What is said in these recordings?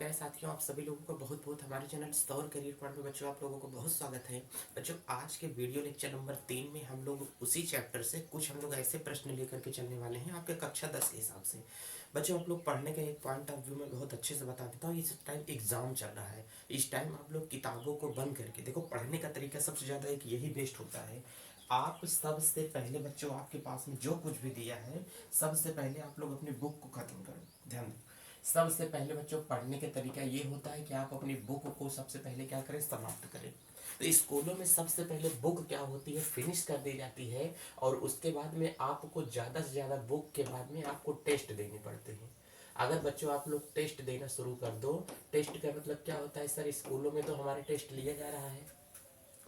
नमस्कार साथियों, आप सभी लोगों का बहुत बहुत हमारे चैनल सौर करियर पॉइंट में बच्चों आप लोगों को बहुत स्वागत है। बच्चों आज के वीडियो लेक्चर नंबर 3 में हम लोग उसी चैप्टर से कुछ हम लोग ऐसे प्रश्न लेकर के चलने वाले हैं आपके कक्षा 10 के हिसाब से। बच्चों आप लोग पढ़ने के एक पॉइंट ऑफ व्यू में बहुत अच्छे से बता देता हूँ। इस टाइम एग्जाम चल रहा है, इस टाइम आप लोग किताबों को बंद करके देखो। पढ़ने का तरीका सबसे ज़्यादा एक यही बेस्ट होता है। आप सबसे पहले बच्चों आपके पास में जो कुछ भी दिया है सबसे पहले आप लोग अपनी बुक को खत्म करो। ध्यान दो, सबसे पहले बच्चों पढ़ने का तरीका ये होता है कि आप अपनी बुक को सबसे पहले क्या करें, समाप्त करें। तो स्कूलों में सबसे पहले बुक क्या होती है, फिनिश कर दी जाती है और उसके बाद में आपको ज़्यादा से ज़्यादा बुक के बाद में आपको टेस्ट देने पड़ते हैं। अगर बच्चों आप लोग टेस्ट देना शुरू कर दो, टेस्ट का मतलब क्या होता है सर, स्कूलों में तो हमारे टेस्ट लिया जा रहा है,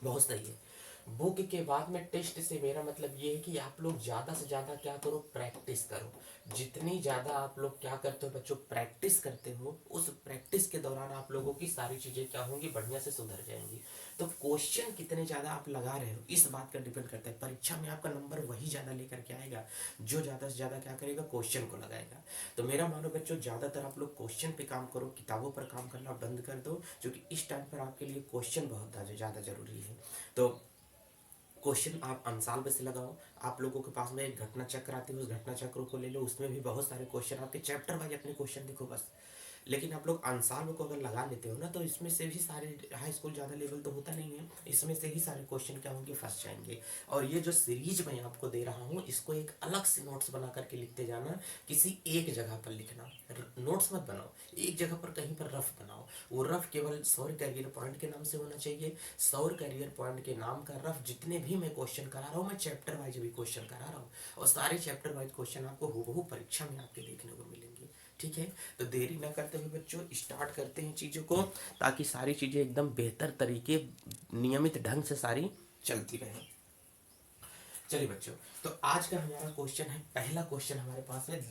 बहुत सही है। बुक के बाद में टेस्ट से मेरा मतलब ये है कि आप लोग ज़्यादा से ज़्यादा क्या करो, प्रैक्टिस करो। जितनी ज़्यादा आप लोग क्या करते हो बच्चों, प्रैक्टिस करते हो, उस प्रैक्टिस के दौरान आप लोगों की सारी चीज़ें क्या होंगी, बढ़िया से सुधर जाएंगी। तो क्वेश्चन कितने ज़्यादा आप लगा रहे हो इस बात का डिपेंड करता है। परीक्षा में आपका नंबर वही ज़्यादा लेकर के आएगा जो ज़्यादा से ज़्यादा क्या करेगा, क्वेश्चन को लगाएगा। तो मेरा मानो बच्चों ज़्यादातर आप लोग क्वेश्चन पे काम करो, किताबों पर काम करना बंद कर दो, क्योंकि इस टाइम पर आपके लिए क्वेश्चन बहुत ज़्यादा जरूरी है। तो क्वेश्चन आप अंसाल से लगाओ। आप लोगों के पास में एक घटना चक्र आती है, उस घटना चक्र को ले लो, उसमें भी बहुत सारे क्वेश्चन आपके चैप्टर वाइज अपने क्वेश्चन देखो बस। लेकिन आप लोग अंसाल को अगर लगा लेते हो ना, तो इसमें से भी सारे, हाई स्कूल ज़्यादा लेवल तो होता नहीं है, इसमें से ही सारे क्वेश्चन क्या होंगे, फंस जाएंगे। और ये जो सीरीज मैं आपको दे रहा हूँ इसको एक अलग से नोट्स बना करके लिखते जाना। किसी एक जगह पर लिखना, नोट्स मत बनाओ, एक जगह पर कहीं पर रफ बनाओ। वो रफ केवल सौर कैरियर पॉइंट के नाम से होना चाहिए। सौर कैरियर पॉइंट के नाम का रफ जितने भी मैं क्वेश्चन करा रहा हूँ, मैं चैप्टर वाइज भी क्वेश्चन करा रहा हूँ, और सारे चैप्टर वाइज क्वेश्चन आपको हूबहू परीक्षा में आपके देखने को मिलेंगे। ठीक है, तो देरी न करते हुए बच्चों स्टार्ट करते हैं चीज़ों को, ताकि सारी चीज़ें एकदम बेहतर तरीके, नियमित ढंग से सारी चलती रहें। चलिए बच्चों, तो आज का हमारा क्वेश्चन है, पहला क्वेश्चन हमारे पास है।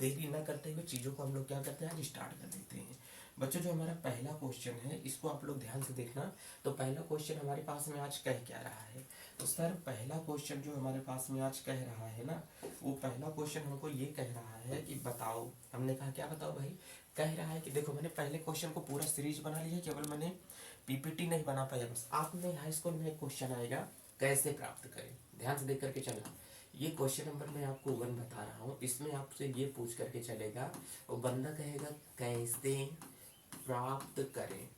देरी न करते हुए चीज़ों को हम लोग क्या करते हैं, आज स्टार्ट कर देते हैं। बच्चों जो हमारा पहला क्वेश्चन है इसको आप लोग ध्यान से देखना। तो पहला क्वेश्चन हमारे पास में आज कह क्या रहा है, तो सर पहला क्वेश्चन जो हमारे पास में आज कह रहा है ना, वो पहला क्वेश्चन हमको ये कह रहा है कि बताओ। हमने कहा क्या बताओ भाई, कह रहा है कि देखो मैंने पहले क्वेश्चन को पूरा सीरीज बना लिया, केवल मैंने पीपीटी नहीं बना पाया। बस आपने हाई स्कूल में एक क्वेश्चन आएगा, कैसे प्राप्त करें, ध्यान से देख करके चलना। ये क्वेश्चन नंबर मैं आपको 1 बता रहा हूँ, इसमें आपसे ये पूछ करके चलेगा, वो बंदा कहेगा कैसे प्राप्त करें।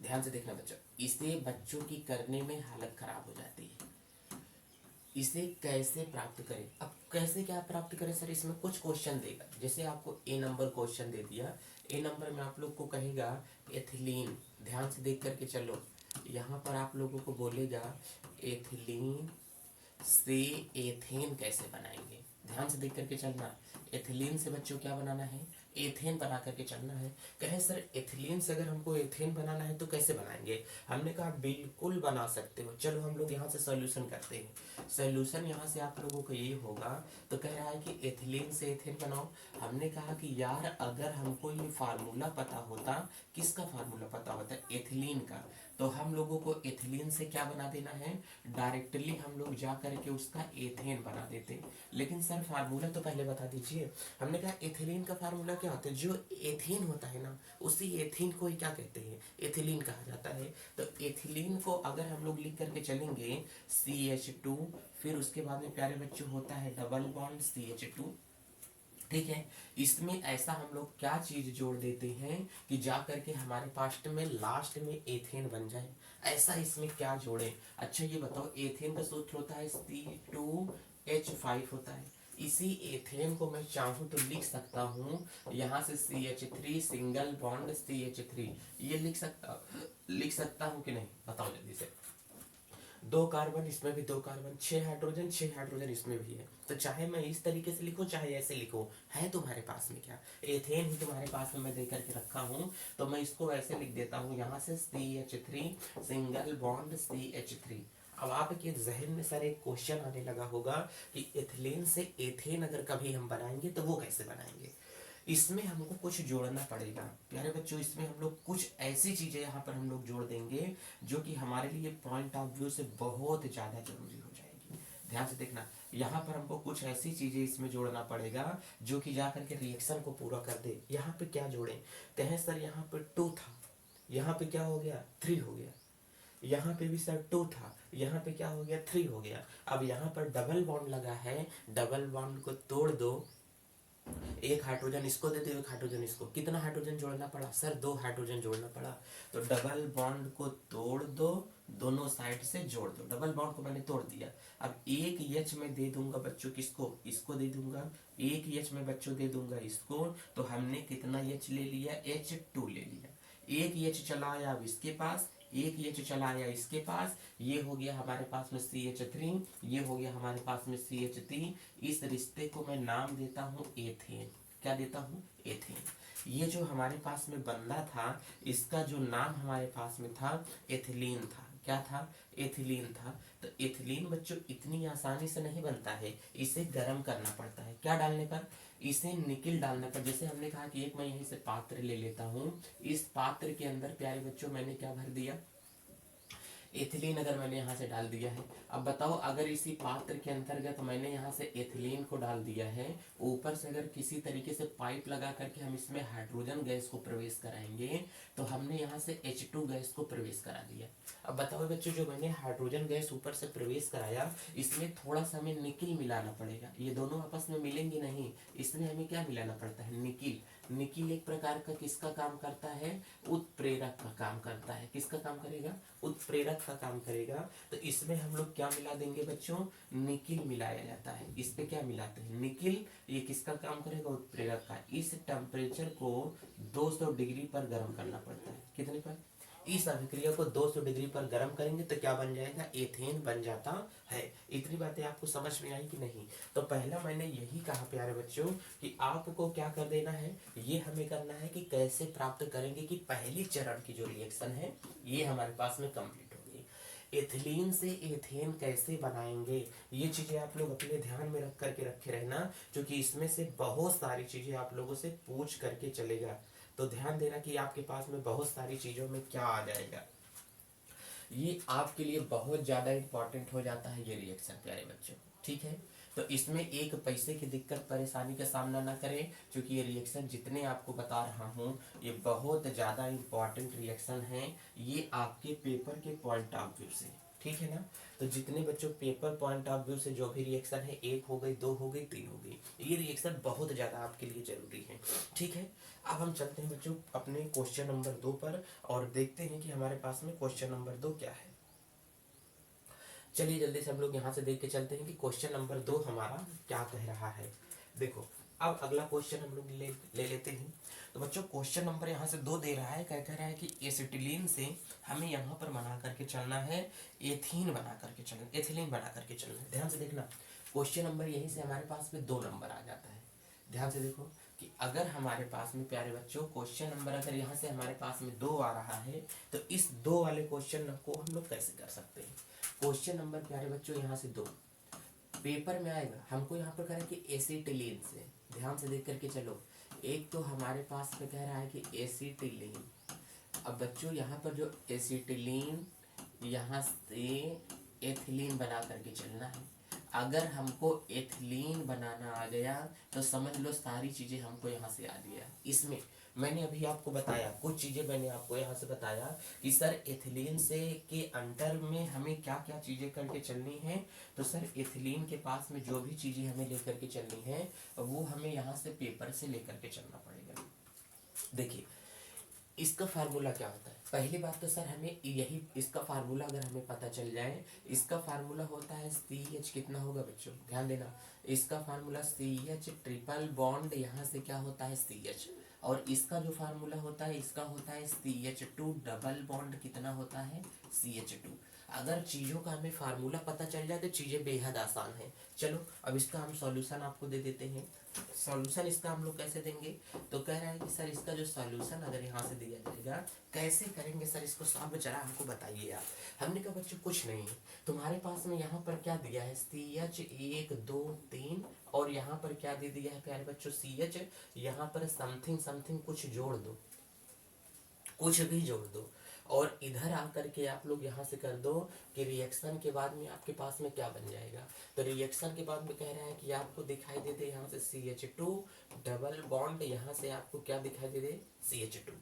ध्यान से देखना बच्चों, इसे बच्चों की करने में हालत खराब हो जाती है। इसे कैसे प्राप्त करें, अब कैसे क्या प्राप्त करें सर, इसमें कुछ क्वेश्चन देगा। जैसे आपको ए नंबर क्वेश्चन दे दिया, ए नंबर में आप लोग को कहेगा एथिलीन। ध्यान से देख करके चलो, यहाँ पर आप लोगों को बोलेगा एथिलीन से एथेन कैसे बनाएंगे। ध्यान से देख करके चलना, एथिलीन से बच्चों क्या बनाना है, एथेन बना करके चलना है। कहे सर एथिलीन से अगर हमको एथेन बनाना है तो कैसे बनाएंगे, हमने कहा बिल्कुल बना सकते हो। चलो हम लोग यहाँ से सॉल्यूशन करते हैं। सॉल्यूशन यहाँ से आप लोगों को ये होगा, तो कह रहा है कि एथिलीन से एथेन बनाओ। हमने कहा कि यार अगर हमको ये फार्मूला पता होता, किसका फार्मूला पता होता है, एथिलीन का, तो हम लोगों को एथिलीन से क्या बना देना है, डायरेक्टली हम लोग जा करके उसका एथेन बना देते। लेकिन सर फार्मूला तो पहले बता दीजिए। हमने कहा एथिलीन का फार्मूला क्या होता है, जो एथेन होता है ना, उसी एथेन को ही क्या कहते हैं, एथिलीन कहा जाता है। तो एथिलीन को अगर हम लोग लिख करके चलेंगे CH2, फिर उसके बाद में प्यारे बच्चों होता है डबल बॉन्ड CH2। ठीक है, इसमें ऐसा हम लोग क्या चीज जोड़ देते हैं कि जा करके हमारे पास में लास्ट में एथेन बन जाए। ऐसा इसमें क्या जोड़े, अच्छा ये बताओ, एथेन का सूत्र होता है C2H5 होता है। इसी एथेन को मैं चाहूँ तो लिख सकता हूँ यहाँ से CH3 सिंगल बॉन्ड CH3, ये लिख सकता हूँ कि नहीं, बताओ जल्दी से। 2 कार्बन, इसमें भी 2 कार्बन, 6 हाइड्रोजन, 6 हाइड्रोजन इसमें भी है। तो चाहे मैं इस तरीके से लिखूं चाहे ऐसे लिखूं, है तुम्हारे पास में क्या, एथेन ही तुम्हारे पास में मैं दे करके रखा हूँ, तो मैं इसको ऐसे लिख देता हूँ यहाँ से CH3 सिंगल बॉन्ड CH3। अब आपके जहन में सर एक क्वेश्चन आने लगा होगा कि एथिलीन से एथेन अगर कभी हम बनाएंगे तो वो कैसे बनाएंगे। इसमें हमको कुछ जोड़ना पड़ेगा प्यारे बच्चों, इसमें हम लोग कुछ ऐसी चीजें यहाँ पर हम लोग जोड़ देंगे जो कि हमारे लिए पॉइंट ऑफ व्यू से बहुत ज्यादा जरूरी हो जाएगी। ध्यान से देखना, यहाँ पर हमको कुछ ऐसी चीजें इसमें जोड़ना पड़ेगा जो कि जा करके रिएक्शन को पूरा कर दे। यहाँ पे क्या जोड़े, कहें सर यहाँ पे 2 था, यहाँ पे क्या हो गया 3 हो गया, यहाँ पे भी सर 2 था, यहाँ पे क्या हो गया 3 हो गया। अब यहाँ पर डबल बॉन्ड लगा है, डबल बॉन्ड को तोड़ दो, एक हाइड्रोजन इसको दे दो, एक हाइड्रोजन इसको, कितना हाइड्रोजन जोड़ना पड़ा सर 2 हाइड्रोजन जोड़ना पड़ा। तो डबल बॉन्ड को तोड़ दो, दोनों साइड से जोड़ दो, डबल बॉन्ड को मैंने तोड़ दिया। अब एक एच में दे दूंगा बच्चों किसको, इसको दे दूंगा, एक एच में बच्चों दे दूंगा इसको, तो हमने कितना एच ले लिया, H2 ले लिया। एक एच चला आया अब इसके पास, एक एच चला आया इसके पास, ये हो गया हमारे पास में CH3, ये हो गया हमारे पास में CH3। इस रिश्ते को मैं नाम देता हूँ एथेन। क्या देता हूँ, एथेन। ये जो हमारे पास में बंदा था, इसका जो नाम हमारे पास में था एथिलीन था। क्या था, एथिलीन था। तो एथिलीन बच्चों इतनी आसानी से नहीं बनता है, इसे गर्म करना पड़ता है। क्या डालने पर, इसे निकिल डालने पर। जैसे हमने कहा कि एक मैं यहीं से पात्र ले लेता हूँ, इस पात्र के अंदर प्यारे बच्चों मैंने क्या भर दिया, एथिलीन अगर मैंने यहाँ से डाल दिया है। अब बताओ अगर इसी पात्र के अंतर्गत मैंने यहाँ से एथिलीन को डाल दिया है, ऊपर से अगर किसी तरीके से पाइप लगा करके हम इसमें हाइड्रोजन गैस को प्रवेश कराएंगे, तो हमने यहाँ से H2 गैस को प्रवेश करा दिया। अब बताओ बच्चों, जो मैंने हाइड्रोजन गैस ऊपर से प्रवेश कराया, इसमें थोड़ा सा हमें निकिल मिलाना पड़ेगा। ये दोनों आपस में मिलेंगे नहीं, इसमें हमें क्या मिलाना पड़ता है, निकिल। निकिल एक प्रकार का किसका काम करता है, उत्प्रेरक का काम करता है। किसका काम करेगा, उत्प्रेरक का काम करेगा। तो इसमें हम लोग क्या मिला देंगे बच्चों, निकिल मिलाया जाता है। इस पे क्या मिलाते हैं, निकिल। ये किसका काम करेगा, उत्प्रेरक का। इस टेम्परेचर को 200 डिग्री पर गर्म करना पड़ता है। कितने पर, इस अभिक्रिया को 200 डिग्री पर गर्म करेंगे तो क्या बन जाएगा, एथेन बन जाता है। इतनी बातें आपको समझ में आई कि नहीं। तो पहला मैंने यही कहा प्यारे बच्चों कि आपको क्या कर देना है, ये हमें करना है कि कैसे प्राप्त करेंगे कि पहली चरण की जो रिएक्शन है ये हमारे पास में कंप्लीट हो गई। एथिलीन से एथेन कैसे बनाएंगे, ये चीजें आप लोग अपने ध्यान में रख करके रखे रहना, क्योंकि इसमें से बहुत सारी चीजें आप लोगों से पूछ करके चलेगा। तो ध्यान देना कि आपके पास में बहुत सारी चीजों में क्या आ जाएगा। ये आपके लिए बहुत ज्यादा इंपॉर्टेंट हो जाता है ये रिएक्शन प्यारे बच्चों, ठीक है। तो इसमें एक पैसे की दिक्कत परेशानी का सामना ना करें, क्योंकि ये रिएक्शन जितने आपको बता रहा हूँ ये बहुत ज़्यादा इम्पॉर्टेंट रिएक्शन है, ये आपके पेपर के पॉइंट ऑफ व्यू से, ठीक है ना। तो जितने बच्चों पेपर पॉइंट ऑफ व्यू से जो भी रिएक्शन है, 1 हो गई, 2 हो गई, 3 हो गई, ये रिएक्शन बहुत ज़्यादा आपके लिए जरूरी है, ठीक है। अब हम चलते हैं बच्चों अपने क्वेश्चन नंबर 2 पर और देखते हैं कि हमारे पास में क्वेश्चन नंबर 2 क्या है। चलिए जल्दी से हम लोग यहाँ से देख के चलते हैं कि क्वेश्चन नंबर 2 हमारा क्या कह रहा है। देखो अब अगला क्वेश्चन हम लोग ले लेते हैं। तो बच्चों क्वेश्चन नंबर यहाँ से 2 दे रहा है, क्या कह रहा है कि एसिटिलीन से हमें यहाँ पर बना करके चलना है, एथीन बना करके चलना, एथिलीन बना करके चलना है। ध्यान से देखना, क्वेश्चन नंबर यहीं से हमारे पास में 2 नंबर आ जाता है। ध्यान से देखो कि अगर हमारे पास में प्यारे बच्चों क्वेश्चन नंबर अगर यहाँ से हमारे पास में 2 आ रहा है, तो इस 2 वाले क्वेश्चन को हम लोग कैसे कर सकते हैं। क्वेश्चन नंबर प्यारे बच्चों यहाँ से 2 पेपर में आएगा, हमको यहाँ पर करें कि एसिटिलीन से, ध्यान से देख करके चलो। एक तो हमारे पास में कह रहा है कि एसिटिलीन। अब बच्चों यहाँ पर जो एसिटिलीन, यहाँ से एथिलीन बना करके चलना है। अगर हमको एथिलीन बनाना आ गया तो समझ लो सारी चीजें हमको यहाँ से आ गया। इसमें मैंने अभी आपको बताया कुछ चीजें, मैंने आपको यहाँ से बताया कि सर एथिलीन से के अंतर में हमें क्या क्या चीजें करके चलनी है। तो सर एथिलीन के पास में जो भी चीजें हमें लेकर के चलनी है वो हमें यहाँ से पेपर से लेकर के चलना पड़ेगा। देखिए इसका फार्मूला क्या होता है। पहली बात तो सर हमें यही इसका फार्मूला अगर हमें पता चल जाए, इसका फार्मूला होता है CH, कितना होगा बच्चों ध्यान देना, इसका फार्मूला CH ट्रिपल बॉन्ड, यहाँ से क्या होता है CH, और इसका जो फार्मूला होता है इसका होता है CH2 डबल बॉन्ड, कितना होता है CH2। अगर चीज़ों का हमें फार्मूला पता चल जाए तो चीज़ें बेहद आसान है। चलो अब इसका हम सॉल्यूशन आपको दे देते हैं। सॉल्यूशन इसका हम लोग कैसे देंगे, तो कह रहा है कि सर इसका जो सॉल्यूशन अगर यहाँ से दिया जाएगा कैसे करेंगे सर, इसको सॉल्व जरा हमको बताइए आप। हमने कहा बच्चों कुछ नहीं है, तुम्हारे पास में यहाँ पर क्या दिया है CH 1 2 3, और यहाँ पर क्या दे दिया है प्यारे बच्चों CH, यहाँ पर समथिंग समथिंग कुछ जोड़ दो, कुछ भी जोड़ दो, और इधर आकर के आप लोग यहाँ से कर दो कि रिएक्शन के बाद में आपके पास में क्या बन जाएगा। तो रिएक्शन के बाद में कह रहा है कि आपको दिखाई दे दे यहाँ से CH2 डबल बॉन्ड, यहाँ से आपको क्या दिखाई दे दे CH2।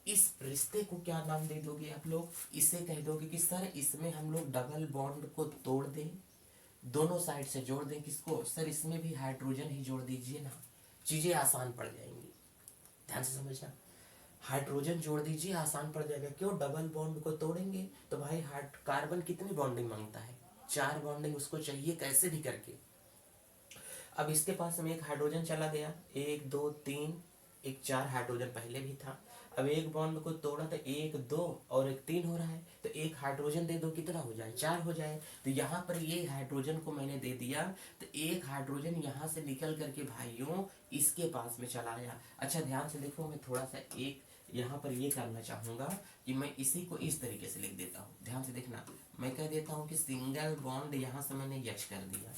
इस रिश्ते को क्या नाम दे दोगे आप लोग, इसे कह दोगे कि सर इसमें हम लोग डबल बॉन्ड को तोड़ दें, दोनों साइड से जोड़ दें। किसको सर, इसमें भी हाइड्रोजन ही जोड़ दीजिए ना, चीजें आसान पड़ जाएंगी। ध्यान से समझना, हाइड्रोजन जोड़ दीजिए, आसान पड़ जाएगा। क्यों, डबल बॉन्ड को तोड़ेंगे तो भाई कार्बन कितनी बॉन्डिंग मांगता है, 4 बॉन्डिंग उसको चाहिए कैसे भी करके। अब इसके पास में एक हाइड्रोजन चला गया, 1 2 3, एक 4 हाइड्रोजन पहले भी था। अब एक बॉन्ड को तोड़ा तो 1 2 और एक 3 हो रहा है, तो एक हाइड्रोजन दे दो, कितना हो जाए, 4 हो जाए। तो यहाँ पर ये हाइड्रोजन को मैंने दे दिया, तो एक हाइड्रोजन यहाँ से निकल करके भाइयों इसके पास में चला गया। अच्छा ध्यान से देखो, मैं थोड़ा सा एक यहाँ पर ये करना चाहूंगा कि मैं इसी को इस तरीके से लिख देता हूँ। ध्यान से देखना, मैं कह देता हूँ कि सिंगल बॉन्ड, यहाँ से मैंने यच कर दिया।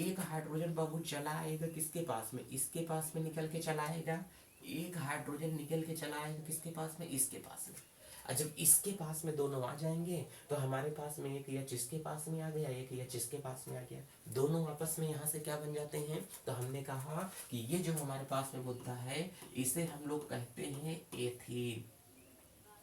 एक हाइड्रोजन बाबू चला आएगा किसके पास में, इसके पास में निकल के चला आएगा। एक हाइड्रोजन निकल के चला आएगा किसके पास में, इसके पास में। और जब इसके पास में दोनों आ जाएंगे तो हमारे पास में एक एच इसके पास में आ गया, एक एच इसके पास में आ गया, दोनों आपस में यहाँ से क्या बन जाते हैं। तो हमने कहा कि ये जो हमारे पास में मुद्दा है इसे हम लोग कहते हैं एथीन।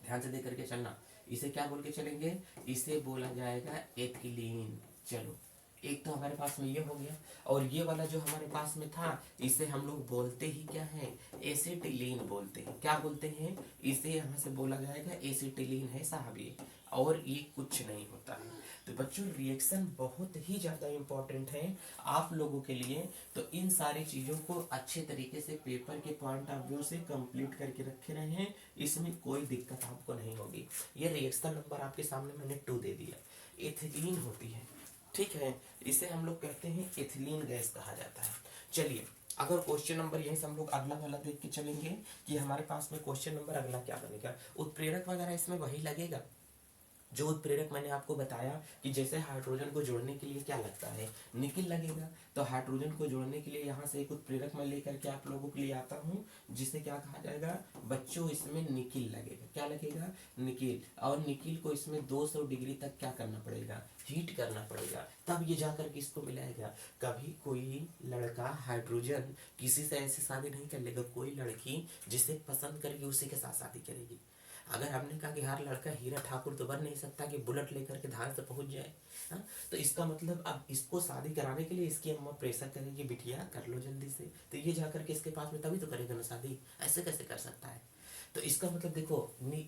ध्यान से देख करके चलना, इसे क्या बोल के चलेंगे, इसे बोला जाएगा एथिलीन। चलो, एक तो हमारे पास में ये हो गया, और ये वाला जो हमारे पास में था इसे हम लोग बोलते ही क्या है, एसिटिलीन बोलते हैं। क्या बोलते हैं, इसे यहाँ से बोला जाएगा एसिटिलीन है साहब ये, और ये कुछ नहीं होता है। तो बच्चों रिएक्शन बहुत ही ज़्यादा इम्पोर्टेंट है आप लोगों के लिए, तो इन सारी चीज़ों को अच्छे तरीके से पेपर के पॉइंट ऑफ व्यू से कंप्लीट करके रखे रहे हैं, इसमें कोई दिक्कत आपको नहीं होगी। ये रिएक्शन नंबर आपके सामने मैंने 2 दे दिया। एथिलीन होती है, ठीक है, इसे हम लोग कहते हैं एथिलीन गैस कहा जाता है। चलिए, अगर क्वेश्चन नंबर यहीं से हम लोग अगला वाला देख के चलेंगे कि हमारे पास में क्वेश्चन नंबर अगला क्या बनेगा। उत्प्रेरक वगैरह इसमें वही लगेगा जो उत्प्रेरक मैंने आपको बताया कि जैसे हाइड्रोजन को जोड़ने के लिए क्या लगता है, निकिल लगेगा। तो हाइड्रोजन को जोड़ने के लिए यहाँ से एक उत्प्रेरक मैं लेकर के आप लोगों के लिए आता हूँ, जिसे क्या कहा जाएगा बच्चों, इसमें निकिल लगेगा। क्या लगेगा, निकिल। और निकिल को इसमें 200 डिग्री तक क्या करना पड़ेगा, हीट करना पड़ेगा, तब ये जाकर के इसको मिलाएगा। कभी कोई लड़का हाइड्रोजन किसी से ऐसे शादी नहीं कर लेगा, कोई लड़की जिसे पसंद करेगी उसी के साथ शादी करेगी। अगर हमने कहा कि हर लड़का हीरा ठाकुर तो बन नहीं सकता कि बुलेट लेकर के धार से पहुंच जाए, हाँ, तो इसका मतलब अब इसको शादी कराने के लिए इसकी अम्मा प्रेशर करेगी, बिटिया कर लो जल्दी से, तो ये जाकर के इसके पास में तभी तो करेगा ना शादी, ऐसे कैसे कर सकता है। तो इसका मतलब देखो,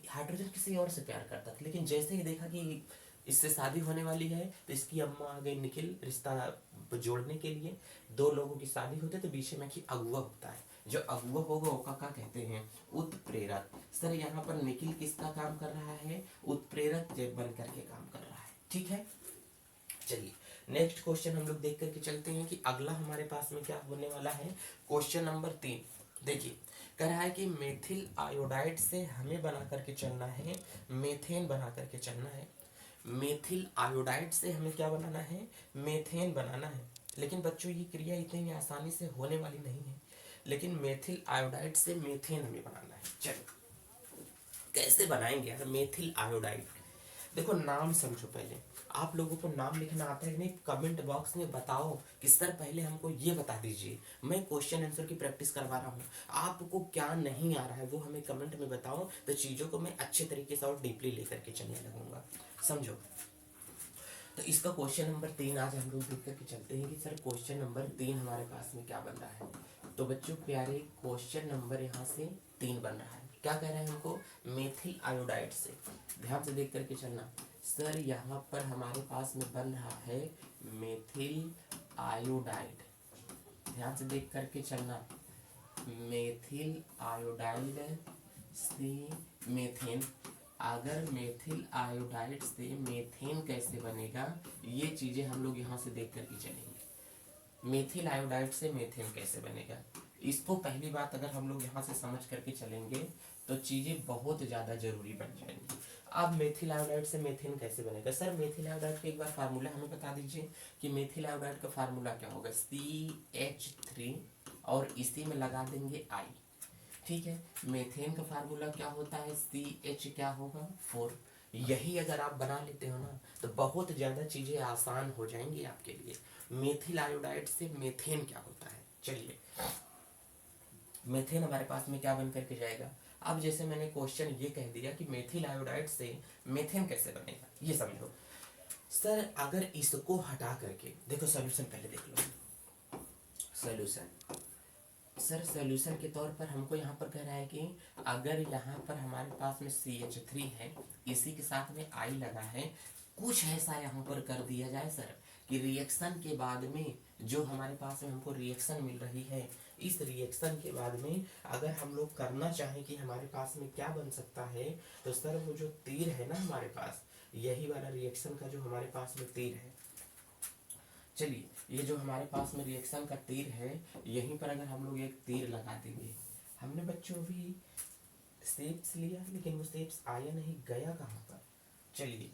हाइड्रोजन किसी और से प्यार करता था, लेकिन जैसे ही देखा कि इससे शादी होने वाली है तो इसकी अम्मा आ गई निखिल रिश्ता जोड़ने के लिए। 2 लोगों की शादी होती है तो बीच में कि अगुआ होता है, जो अगुआ होगा उसका क्या कहते हैं, उत्प्रेरक। सर यहाँ पर निखिल किसका काम कर रहा है, उत्प्रेरक बन करके काम कर रहा है, ठीक है। चलिए नेक्स्ट क्वेश्चन हम लोग देख करके चलते हैं कि अगला हमारे पास में क्या होने वाला है। क्वेश्चन नंबर 3 देखिए, कह रहा है कि मेथिल आयोडाइड से हमें बना करके चलना है, मेथेन बना करके चलना है। मेथिल आयोडाइड से हमें क्या बनाना है, मेथेन बनाना है। लेकिन बच्चों ये क्रिया इतनी आसानी से होने वाली नहीं है, लेकिन मेथिल आयोडाइड से मेथेन हमें बनाना है। चलो कैसे बनाएंगे यार मेथिल आयोडाइड। देखो नाम समझो, पहले आप लोगों को नाम लिखना आता है कि नहीं, कमेंट बॉक्स में बताओ कि सर पहले हमको ये बता दीजिए, मैं क्वेश्चन आंसर की प्रैक्टिस करवा रहा हूँ, आपको क्या नहीं आ रहा है वो हमें कमेंट में बताओ, तो चीज़ों को मैं अच्छे तरीके से और डीपली लेकर के चलने लगूंगा, समझो। तो इसका क्वेश्चन नंबर 3 आज हम लोग देख करके चलते हैं कि सर क्वेश्चन नंबर 3 हमारे पास में क्या बन रहा है। तो बच्चों प्यारे, क्वेश्चन नंबर यहाँ से 3 बन रहा है। क्या कह रहे हैं हमको, मेथिल आयोडाइड से, ध्यान से देख करके चलना। सर यहाँ पर हमारे पास में बन रहा है मेथिल आयोडाइड, ध्यान से देख करके चलना, मेथिल आयोडाइड से मेथेन। अगर मेथिल आयोडाइड से मेथेन कैसे बनेगा, ये चीजें हम लोग यहाँ से देख करके चलेंगे। मेथिल आयोडाइड से मेथेन कैसे बनेगा, इसको पहली बात अगर हम लोग यहाँ से समझ करके चलेंगे तो चीजें बहुत ज्यादा जरूरी बन जाएंगी। अब मेथिल आयोडाइड से मेथेन कैसे बनेगा, सर मेथिल आयोडाइड का एक बार फार्मूला हमें बता दीजिए कि मेथिल आयोडाइड का फार्मूला क्या होगा, CH3 और इसी में लगा देंगे I। ठीक है, मेथेन का फार्मूला क्या होता है, CH क्या होगा 4। यही अगर आप बना लेते हो ना तो बहुत ज़्यादा चीज़ें आसान हो जाएंगी आपके लिए। मेथिल आयोडाइड से मेथेन क्या होता है, चलिए मेथेन हमारे पास में क्या बन करके जाएगा। अब जैसे मैंने क्वेश्चन ये कह दिया कि मेथिल आयोडाइड से मेथेन कैसे बनेगा, ये समझो। सर अगर इसको हटा करके देखो, सोल्यूशन पहले देख लो। सोल्यूशन, सर सोल्यूशन के तौर पर हमको यहाँ पर कह रहा है कि अगर यहाँ पर हमारे पास में CH3 है, इसी के साथ में I लगा है, कुछ ऐसा यहाँ पर कर दिया जाए सर कि रिएक्शन के बाद में जो हमारे पास में हमको रिएक्शन मिल रही है, इस रिएक्शन के बाद में अगर हम लोग करना चाहें कि हमारे पास में क्या बन सकता है, तो सर वो जो तीर है ना हमारे पास, यही वाला रिएक्शन का जो हमारे पास में तीर है, चलिए ये जो हमारे पास में रिएक्शन का तीर है, यहीं पर अगर हम लोग एक तीर लगा देंगे। हमने बच्चों भी शेप्स लिया लेकिन वो शेप्स आया नहीं, गया कहाँ पर, चलिए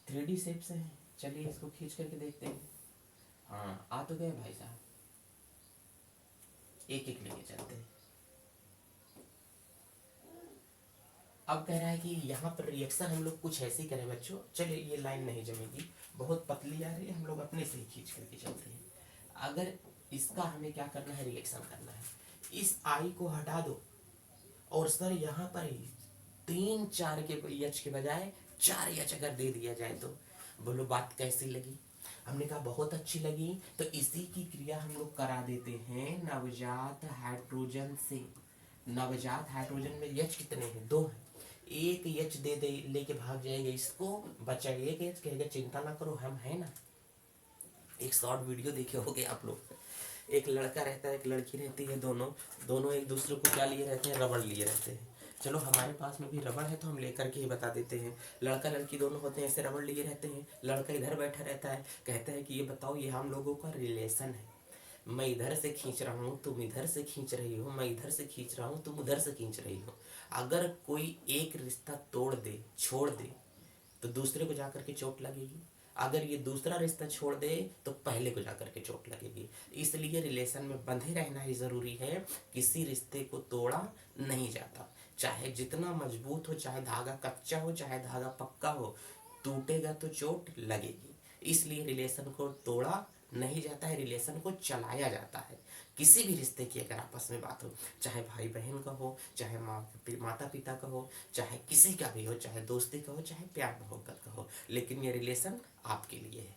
3D शेप्स हैं, चलिए इसको खींच करके देखते हैं। हाँ आ तो गए भाई साहब, एक एक लेके चलते हैं। अब कह रहा है कि यहाँ पर रिएक्शन हम लोग कुछ ऐसे ही करें बच्चों, चलिए ये लाइन नहीं जमेगी, बहुत पतली आ रही है, हम लोग अपने से ही खींच करके चलते हैं। अगर इसका हमें क्या करना है, रिएक्शन करना है, इस आई को हटा दो और सर यहाँ पर ही 3 4 के एच के बजाय 4 एच अगर दे दिया जाए तो बोलो बात कैसी लगी। हमने कहा बहुत अच्छी लगी, तो इसी की क्रिया हम लोग करा देते हैं नवजात हाइड्रोजन से। नवजात हाइड्रोजन में एच कितने हैं, 2 हैं, एक एच दे दे लेके भाग जाएगा, इसको बचा एक एच, कहेगा चिंता ना करो हम है ना। एक शॉर्ट वीडियो देखे होगे आप लोग, एक लड़का रहता है एक लड़की रहती है, दोनों दोनों एक दूसरे को क्या लिए रहते हैं, रबड़ लिए रहते हैं। चलो हमारे पास में भी रबड़ है तो हम लेकर के ही बता देते हैं। लड़का लड़की दोनों होते हैं, ऐसे रबड़ लिए रहते हैं, लड़का इधर बैठा रहता है, कहता है कि ये बताओ ये हम लोगों का रिलेशन है, मैं इधर से खींच रहा हूँ तुम इधर से खींच रही हो, मैं इधर से खींच रहा हूँ तुम उधर से खींच रही हो। अगर कोई एक रिश्ता तोड़ दे छोड़ दे तो दूसरे को जाकर के चोट लगेगी, अगर ये दूसरा रिश्ता छोड़ दे तो पहले को जाकर के चोट लगेगी। इसलिए रिलेशन में बंधे रहना ही ज़रूरी है, किसी रिश्ते को तोड़ा नहीं जाता, चाहे जितना मजबूत हो, चाहे धागा कच्चा हो चाहे धागा पक्का हो, टूटेगा तो चोट लगेगी। इसलिए रिलेशन को तोड़ा नहीं जाता है, रिलेशन को चलाया जाता है। किसी भी रिश्ते की अगर आपस में बात हो, चाहे भाई बहन का हो, चाहे माता पिता का हो, चाहे किसी का भी हो, चाहे दोस्ती का हो, चाहे प्यार मोहब्बत का हो, लेकिन ये रिलेशन आपके लिए है,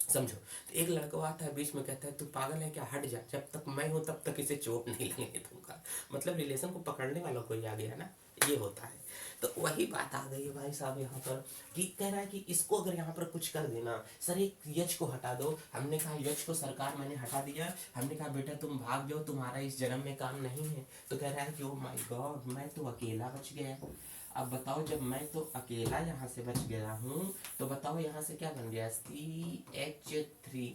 समझो। तो एक लड़का आता है बीच में कहता है तू पागल है क्या, हट जा, जब तक मैं हूं तब तक इसे चोट नहीं लगने दूंगा। मतलब रिलेशन को पकड़ने वाला कोई आ गया ना, ये होता है। तो वही बात आ गई है भाई साहब यहाँ पर कि कह रहा है कि इसको अगर यहाँ पर कुछ कर देना, सर एक यच को हटा दो। हमने कहा यच को सरकार मैंने हटा दिया, हमने कहा बेटा तुम भाग जाओ तुम्हारा इस जन्म में काम नहीं है। तो कह रहा है कि ओ माय गॉड मैं तो अकेला बच गया। अब बताओ जब मैं तो अकेला यहाँ से बच गया हूँ तो बताओ यहाँ से क्या बन गया, CH3।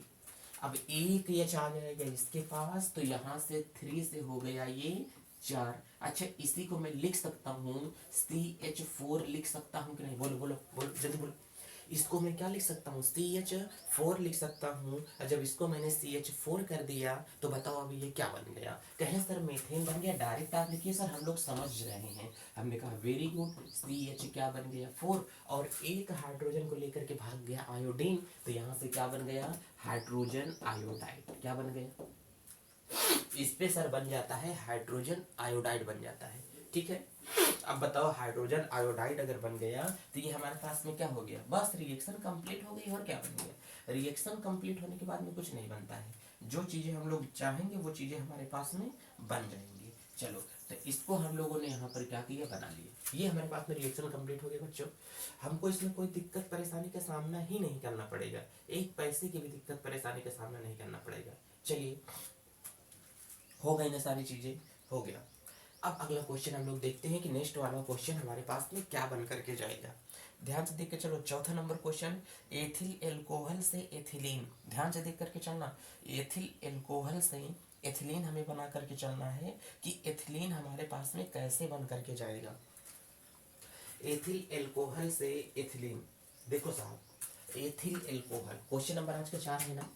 अब एक एच आ जाएगा इसके पास तो यहाँ से 3 से हो गया ये 4। अच्छा इसी को मैं लिख सकता हूँ CH4 लिख सकता हूँ कि नहीं, बोलो बोलो बोलो जल्दी बोलो। इसको मैं क्या लिख सकता हूँ, CH4 लिख सकता हूँ। और जब इसको मैंने CH4 कर दिया तो बताओ अभी ये क्या बन गया, कहें सर मीथेन बन गया। डायरेक्ट आप लिखिए सर हम लोग समझ रहे हैं। हमने कहा वेरी गुड, CH क्या बन गया 4 और एक हाइड्रोजन को लेकर के भाग गया आयोडीन, तो यहाँ से क्या बन गया, हाइड्रोजन आयोडाइड। क्या बन गया, इस पे सर बन जाता है हाइड्रोजन आयोडाइड बन जाता है। ठीक है, अब बताओ हाइड्रोजन आयोडाइड अगर बन गया तो ये हमारे पास में क्या हो गया, बस रिएक्शन कंप्लीट हो गई। और क्या बन गया, रिएक्शन कंप्लीट होने के बाद में कुछ नहीं बनता है, जो चीजें हम लोग चाहेंगे वो चीजें हमारे पास में बन जाएंगी। चलो तो इसको हम लोगों ने यहाँ पर क्या किया, बना लिया। ये हमारे पास में रिएक्शन कंप्लीट हो गया बच्चों, हमको इसमें कोई दिक्कत परेशानी का सामना ही नहीं करना पड़ेगा, एक पैसे की भी दिक्कत परेशानी का सामना नहीं करना पड़ेगा। चलिए हो गई ना सारी चीजें, हो गया। अब अगला क्वेश्चन हम लोग देखते हैं कि नेक्स्ट वाला क्वेश्चन हमारे पास में क्या बन करके जाएगा। ध्यान से देख के चलो, चौथा नंबर क्वेश्चन, एथिल एल्कोहल से एथिलीन। ध्यान से देख करके चलना, एथिल एल्कोहल से एथिलीन हमें बना करके चलना है कि एथिलीन हमारे पास में कैसे बन करके जाएगा। एथिल एल्कोहल से एथिलीन, देखो साहब एथिल एल्कोहल, क्वेश्चन नंबर आज का 4 है ना,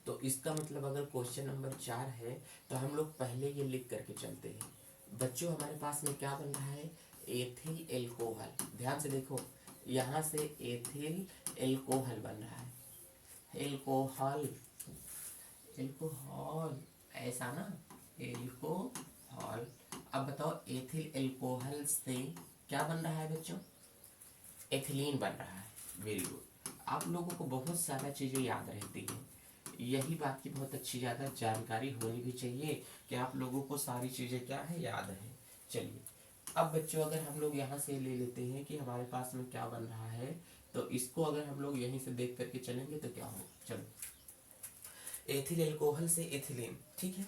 तो इसका मतलब अगर क्वेश्चन नंबर 4 है तो हम लोग पहले ये लिख करके चलते हैं। बच्चों हमारे पास में क्या बन रहा है, एथिल एल्कोहल। ध्यान से देखो, यहाँ से एथिल एल्कोहल बन रहा है, एल्कोहल, एल्कोहल ऐसा ना, एल्कोहल। अब बताओ एथिल एल्कोहल से क्या बन रहा है बच्चों, एथिलीन बन रहा है। Very good. आप लोगों को बहुत सारा चीज़ें याद रहती हैं, यही बात की बहुत अच्छी ज़्यादा जानकारी होनी भी चाहिए कि आप लोगों को सारी चीज़ें क्या है, याद है। चलिए अब बच्चों अगर हम लोग यहाँ से ले लेते हैं कि हमारे पास में क्या बन रहा है, तो इसको अगर हम लोग यहीं से देख करके चलेंगे तो क्या हो, चलो एथिल एल्कोहल से एथिलीन, ठीक है।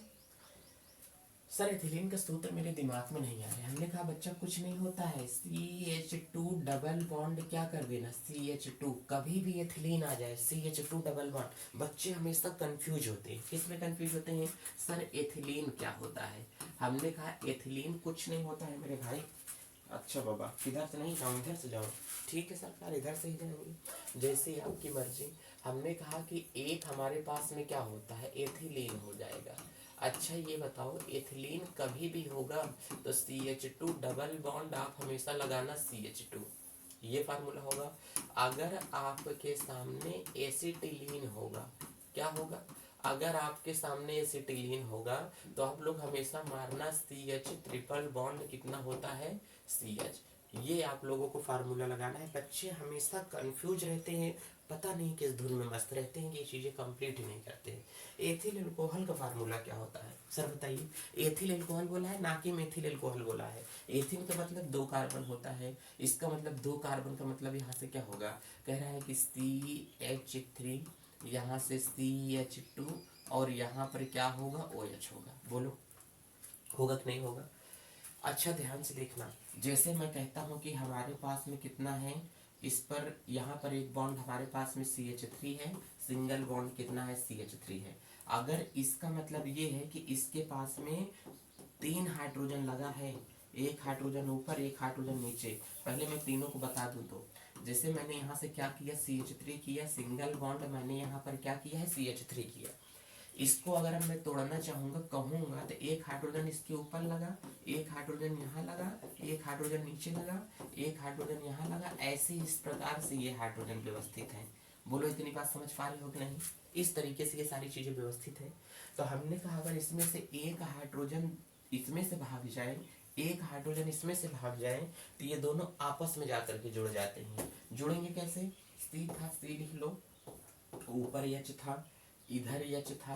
सर एथिलीन का सूत्र मेरे दिमाग में नहीं आया। हमने कहा बच्चा कुछ नहीं होता है, CH2 डबल बॉन्ड क्या कर देना, CH2, कभी भी एथिलीन आ जाए CH2 डबल बॉन्ड। बच्चे हमेशा कंफ्यूज होते हैं, किस में कंफ्यूज होते हैं, सर एथिलीन क्या होता है। हमने कहा एथिलीन कुछ नहीं होता है मेरे भाई। अच्छा बाबा, इधर से नहीं जाऊँ, इधर से जाऊँ, ठीक है सरकार, इधर से ही जाएंगे, जैसे आपकी मर्जी। हमने कहा कि एक हमारे पास में क्या होता है, एथिलीन हो जाएगा। अच्छा ये बताओ एथिलीन कभी भी होगा तो CH2 डबल बॉन्ड आप हमेशा लगाना CH2, ये फार्मूला होगा। अगर आपके सामने एसिटिलीन होगा, क्या होगा, अगर आपके सामने एसिटिलीन होगा तो आप लोग हमेशा मारना CH ट्रिपल बॉन्ड कितना होता है, CH। ये आप लोगों को फार्मूला लगाना है। बच्चे हमेशा कंफ्यूज रहते हैं, पता नहीं किस धुन में मस्त रहते हैं, ये चीज़ें कंप्लीट ही नहीं करते हैं। एथिल अल्कोहल का फार्मूला क्या होता है सर बताइए। एथिल अल्कोहल बोला है ना कि मेथिल अल्कोहल बोला है। एथिल का मतलब 2 कार्बन होता है, इसका मतलब 2 कार्बन का मतलब यहाँ से क्या होगा, कह रहा है कि CH3, यहाँ से CH2 और यहाँ पर क्या होगा, OH होगा। बोलो होगा कि नहीं होगा। अच्छा ध्यान से देखना, जैसे मैं कहता हूँ कि हमारे पास में कितना है, इस पर यहाँ पर एक बॉन्ड हमारे पास में CH3 है, सिंगल बॉन्ड कितना है, CH3 है। अगर इसका मतलब ये है कि इसके पास में 3 हाइड्रोजन लगा है, एक हाइड्रोजन ऊपर एक हाइड्रोजन नीचे। पहले मैं तीनों को बता दूं तो जैसे मैंने यहाँ से क्या किया, CH3 किया, सिंगल बॉन्ड मैंने यहाँ पर क्या किया है, CH3 किया। इसको अगर मैं तोड़ना चाहूंगा कहूंगा तो एक हाइड्रोजन इसके ऊपर लगा, एक हाइड्रोजन यहाँ लगा, एक हाइड्रोजन नीचे लगा, एक हाइड्रोजन यहाँ लगा, ऐसे इस प्रकार से ये हाइड्रोजन व्यवस्थित है। बोलो इतनी बात समझ पा रहे हो कि नहीं, इस तरीके से ये सारी चीजें व्यवस्थित है। तो हमने कहा अगर इसमें से एक हाइड्रोजन इसमें से भाग जाए, एक हाइड्रोजन इसमें से भाग जाए, तो ये दोनों आपस में जाकर के जुड़ जाते हैं। जुड़ेंगे कैसे, सी था, सी लिख लो, ऊपर एच था, इधर एच था,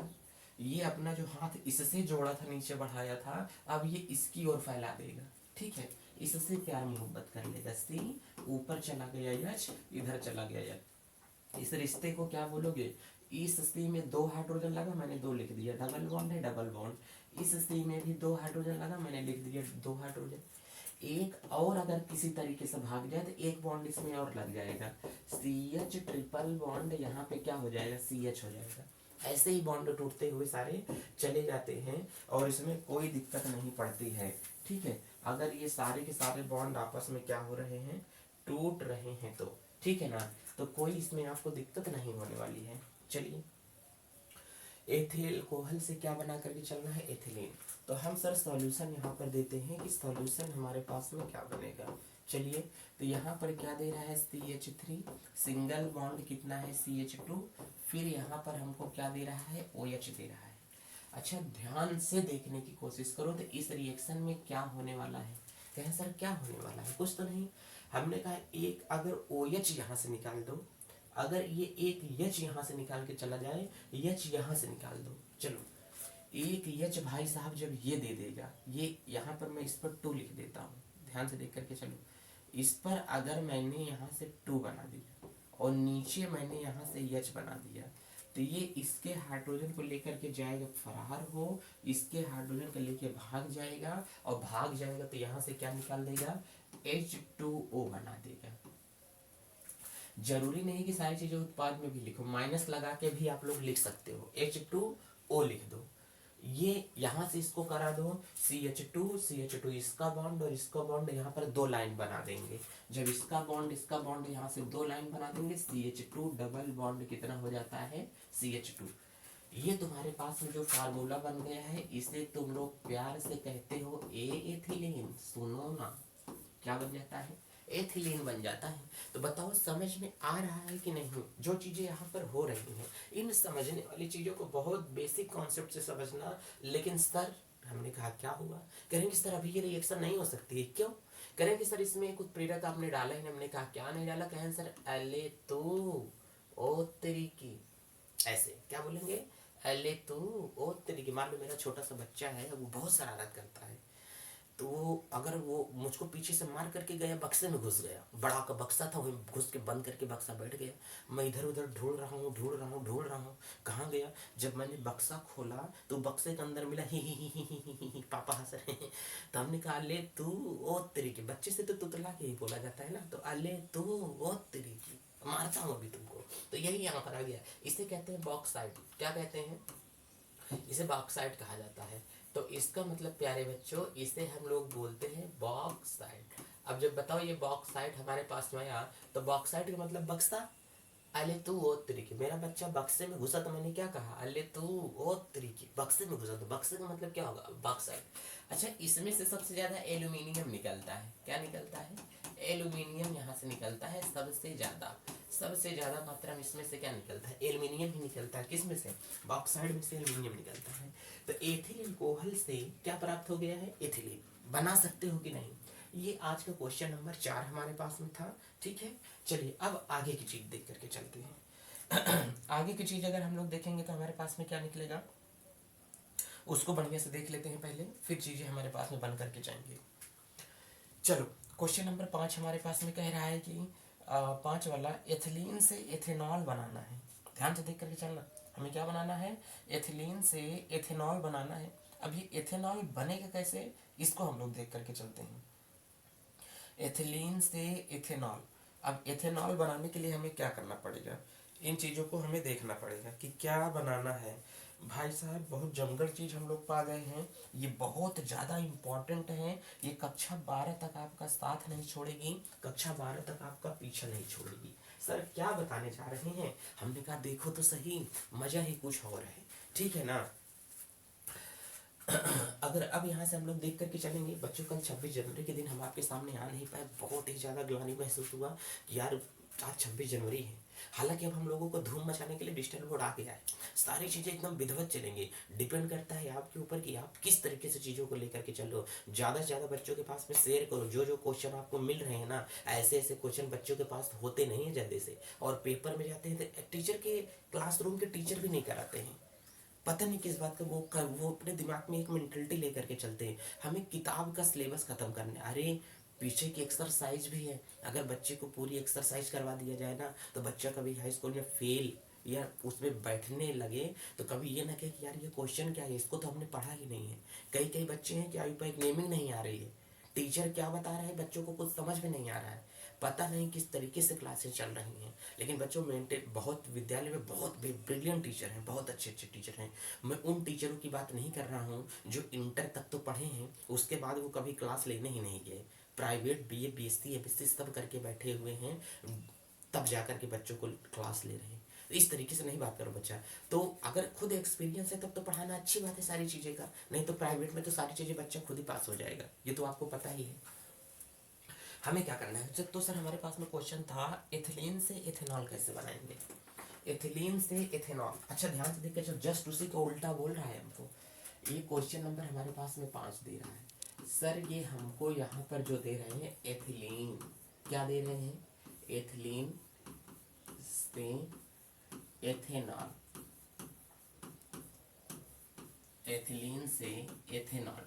ये अपना जो हाथ इससे जोड़ा था नीचे बढ़ाया था, अब ये इसकी ओर फैला देगा, ठीक है, इससे प्यार मोहब्बत कर लेगा। सी ऊपर चला गया एच, इधर चला गया एच, इस रिश्ते को क्या बोलोगे, इस सी में 2 हाइड्रोजन लगा, मैंने 2 लिख दिया, डबल बॉन्ड है, डबल बॉन्ड। इस सी में भी 2 हाइड्रोजन लगा, मैंने लिख दिया 2 हाइड्रोजन। एक और अगर किसी तरीके से भाग जाए तो एक बॉन्ड इसमें और लग जाएगा, CH ट्रिपल बॉन्ड यहाँ पे क्या हो जाएगा, CH हो जाएगा। ऐसे ही बॉन्ड टूटते हुए सारे चले जाते हैं और इसमें कोई दिक्कत नहीं पड़ती है, ठीक है। अगर ये सारे के सारे बॉन्ड आपस में क्या हो रहे हैं, टूट रहे हैं तो, ठीक है ना, तो कोई इसमें आपको दिक्कत नहीं होने वाली है। चलिए एथिल अल्कोहल से क्या बना करके चलना है, एथिलीन। तो हम सर सॉल्यूशन यहाँ पर देते हैं कि सॉल्यूशन हमारे पास में क्या बनेगा। चलिए तो यहाँ पर क्या दे रहा है, CH3, सिंगल बॉन्ड कितना है, CH2, फिर यहाँ पर हमको क्या दे रहा है, OH दे रहा है। अच्छा ध्यान से देखने की कोशिश करो तो इस रिएक्शन में क्या होने वाला है, कहें सर क्या होने वाला है, कुछ तो नहीं। हमने कहा एक अगर OH यहाँ से निकाल दो, अगर ये एक H यहाँ से निकाल के चला जाए, H यहाँ से निकाल दो, चलो एक H भाई साहब जब ये दे देगा, ये यहाँ पर मैं इस पर 2 लिख देता हूँ, ध्यान से देख करके चलो, इस पर अगर मैंने यहाँ से 2 बना दिया और नीचे मैंने यहाँ से H बना दिया, तो ये इसके हाइड्रोजन को लेकर के जाएगा फरार हो, इसके हाइड्रोजन को लेके भाग जाएगा और भाग जाएगा तो यहाँ से क्या निकाल देगा, H2O बना देगा। जरूरी नहीं कि सारी चीजें उत्पाद में भी लिखो, माइनस लगा के भी आप लोग लिख सकते हो, H2O लिख दो। ये यहाँ से इसको करा दो, CH2 इसका बॉन्ड और इसका बॉन्ड यहाँ पर 2 लाइन बना देंगे। जब इसका बॉन्ड यहाँ से 2 लाइन बना देंगे, CH2 डबल बॉन्ड कितना हो जाता है, CH2। ये तुम्हारे पास में जो फार्मूला बन गया है इसे तुम लोग प्यार से कहते हो एथिलीन। सुनो ना, क्या बन जाता है? एथिलीन बन जाता है। तो बताओ समझ में आ रहा है कि नहीं? जो चीजें यहाँ पर हो रही हैं इन समझने वाली चीजों को बहुत बेसिक कॉन्सेप्ट से समझना। लेकिन सर, हमने कहा क्या हुआ? करेंगे सर अभी ये रिएक्शन नहीं हो सकती है, क्यों? करेंगे सर इसमें कुछ प्रेरक आपने डाला ही नहीं। हमने कहा क्या नहीं डाला? कहें सर अले तो ओ तेरी की, ऐसे क्या बोलेंगे? अले तू ओ तेरी की। मान लो मेरा छोटा सा बच्चा है, वो बहुत शरारत करता है, तो वो अगर वो मुझको पीछे से मार करके गया, बक्से में घुस गया, बड़ा का बक्सा था, वहीं घुस के बंद करके बक्सा बैठ गया। मैं इधर उधर ढूंढ रहा हूँ ढूंढ रहा हूँ ढूंढ रहा हूँ, कहाँ गया? जब मैंने बक्सा खोला तो बक्से के अंदर मिला ही पापा हंस रहे हैं। तो हमने कहा अले तू ओ तेरी की। बच्चे से तो तुतला के ही बोला जाता है ना, तो अले तू ओ तेरी की, मारता हूँ अभी तुमको। तो यही यहाँ पर आ गया। इसे कहते हैं बॉक्साइट। क्या कहते हैं? इसे बॉक्साइट कहा जाता है। तो इसका मतलब प्यारे बच्चों, इसे हम लोग बोलते हैं बॉक्साइट। अब जब बताओ ये बॉक्साइट हमारे पास में आया, तो बॉक्साइट का मतलब बक्सा। अले तू ओ तरीके, मेरा बच्चा बक्से में घुसा तो मैंने क्या कहा? अले तू ओ तरीके, बक्से में घुसा, तो बक्से का मतलब क्या होगा? बॉक्साइट। अच्छा, इसमें से सबसे ज्यादा एल्यूमिनियम निकलता है। क्या निकलता है? एल्यूमिनियम यहाँ से निकलता है सबसे ज्यादा। सबसे ज्यादा मात्रा में इसमें से क्या निकलता है? एल्यूमिनियम ही निकलता है। किस में से? बॉक्साइड में से एल्यूमिनियम निकलता है। तो एथिलीन कोहल से क्या प्राप्त हो गया है? एथिलीन। बना सकते हो कि नहीं? ये आज का क्वेश्चन नंबर 4 हमारे पास में था। ठीक है, चलिए अब आगे की चीज देख करके चलते हैं। आगे की चीज अगर हम लोग देखेंगे तो हमारे पास में क्या निकलेगा, उसको बढ़िया से देख लेते हैं पहले, फिर चीजें हमारे पास में बन करके जाएंगे। चलो, क्वेश्चन नंबर 5 हमारे पास में कह रहा है कि 5 वाला, एथिलीन से एथेनॉल बनाना है। ध्यान से देख करके चलना, हमें क्या बनाना है? एथिलीन से एथेनॉल बनाना है। अब ये एथेनॉल बनेगा कैसे, इसको हम लोग देख करके चलते हैं। एथिलीन से एथेनॉल। अब एथेनॉल बनाने के लिए हमें क्या करना पड़ेगा? इन चीज़ों को हमें देखना पड़ेगा कि क्या बनाना है। भाई साहब, बहुत जंगल चीज़ हम लोग पा गए हैं, ये बहुत ज़्यादा इम्पोर्टेंट है। ये कक्षा 12 तक आपका साथ नहीं छोड़ेगी, कक्षा 12 तक आपका पीछा नहीं छोड़ेगी। सर क्या बताने जा रहे हैं? हमने कहा देखो तो सही, मज़ा ही कुछ और है। ठीक है ना? अगर अब यहाँ से हम लोग देख करके चलेंगे बच्चों, कल 26 जनवरी के दिन हम आपके सामने आ नहीं पाए, बहुत ही ज़्यादा ग्लानि महसूस हुआ कि यार आज 26 जनवरी है। हालांकि अब हम लोगों को धूम मचाने के लिए डिजिटल बोर्ड आ गया है, सारी चीज़ें एकदम विधिवत चलेंगे। डिपेंड करता है आपके ऊपर कि आप किस तरीके से चीज़ों को लेकर के चल रहे हो। ज़्यादा से ज़्यादा बच्चों के पास में शेयर करो। जो जो क्वेश्चन आपको मिल रहे हैं ना, ऐसे ऐसे क्वेश्चन बच्चों के पास होते नहीं है जल्दी से, और पेपर में जाते हैं तो टीचर के, क्लासरूम के टीचर भी नहीं कराते हैं। पता नहीं किस बात का वो अपने दिमाग में एक मेंटलिटी लेकर के चलते हैं, हमें किताब का सिलेबस खत्म करना है। अरे पीछे की एक्सरसाइज भी है, अगर बच्चे को पूरी एक्सरसाइज करवा दिया जाए ना, तो बच्चा कभी हाई स्कूल में फेल या उसमें बैठने लगे तो कभी ये ना कहे कि यार ये क्वेश्चन क्या है, इसको तो हमने पढ़ा ही नहीं है। कई कई बच्चे हैं कि आई पर एक नेमिंग नहीं आ रही है, टीचर क्या बता रहा है बच्चों को कुछ समझ में नहीं आ रहा है, पता नहीं किस तरीके से क्लासेस चल रही हैं। लेकिन बच्चों मेंटेन, बहुत विद्यालय में बहुत ब्रिलियंट टीचर हैं, बहुत अच्छे अच्छे टीचर हैं। मैं उन टीचरों की बात नहीं कर रहा हूँ जो इंटर तक तो पढ़े हैं, उसके बाद वो कभी क्लास लेने ही नहीं गए, प्राइवेट बीए बीएससी एमएससी सब करके बैठे हुए हैं, तब जा कर के बच्चों को क्लास ले रहे हैं। तो इस तरीके से नहीं बात करो बच्चा। तो अगर खुद एक्सपीरियंस है तब तो पढ़ाना अच्छी बात है सारी चीज़ें का, नहीं तो प्राइवेट में तो सारी चीज़ें बच्चा खुद ही पास हो जाएगा, ये तो आपको पता ही है। हमें क्या करना है? जब तो सर हमारे पास में क्वेश्चन था एथिलीन से एथेनॉल कैसे बनाएंगे। एथिलीन से एथेनॉल, अच्छा ध्यान से देखिए, जब जस्ट उसी को उल्टा बोल रहा है हमको। ये क्वेश्चन नंबर हमारे पास में 5 दे रहा है सर, ये हमको यहाँ पर जो दे रहे हैं एथिलीन, क्या दे रहे हैं? एथिलीन से एथेनॉल, एथिलीन से एथेनॉल।